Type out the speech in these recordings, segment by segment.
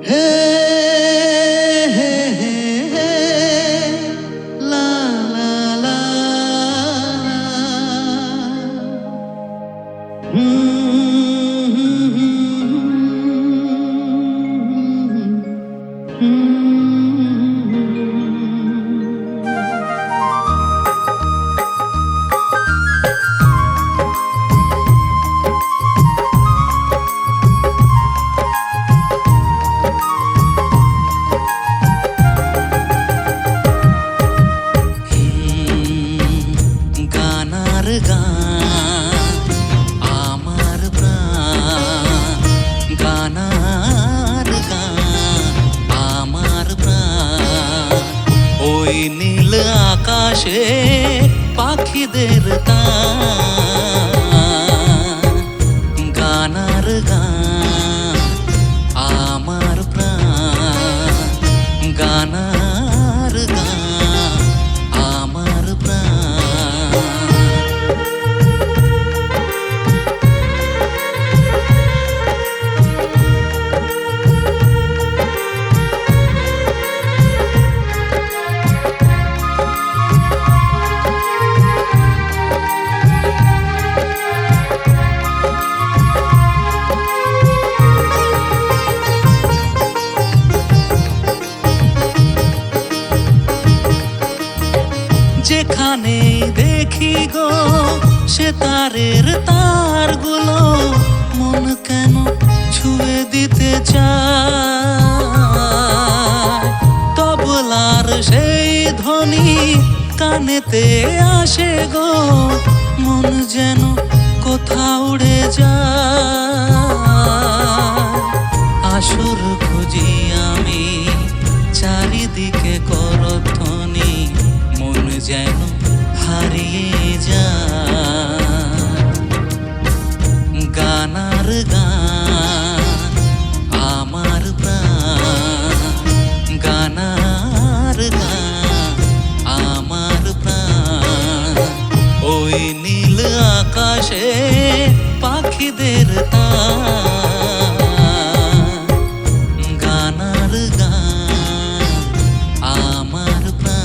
হে হে হে হে লা লা লা গানার গান আমার প্রাণ, গানার গান আমার প্রাণ। ওই নীল আকাশে পাখিদের তান, গানার গান আমার প্রাণ, গানার গান আমার প্রাণ। যেখানে দেখি গো সে তারের তারগুলো, মন কেন ছুঁয়ে দিতে চায়। তবলার সেই ধ্বনি কানেতে আসে গো, মন যেন কোথাও উড়ে যায়। আসর খুঁজি আমি চারিদিকে করধ্বনি, মন যেন হারিয়ে যায়। গানার গান আমার প্রাণ, গানার গান আমার প্রাণ। ওই নীল আকাশে পাখিদের তান, গানার গান আমার প্রাণ।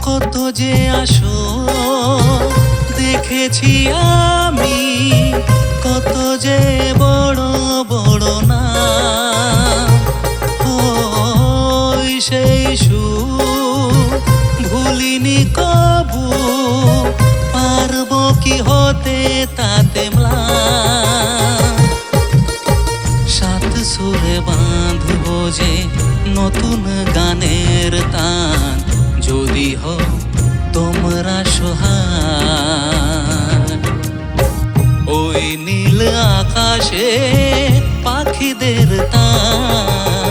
কত যে আসো দেখেছি আমি, কত যে বড় বড় না, ওই সেই সুর ভুলিনি কবু, পারবো কি হতে তাতে ম্লান। সাত সুরে বাঁধবো যে নতুন গানের তান, যদি হও তোমরা সোহাগ। ওই নীল আকাশে পাখিদের তান,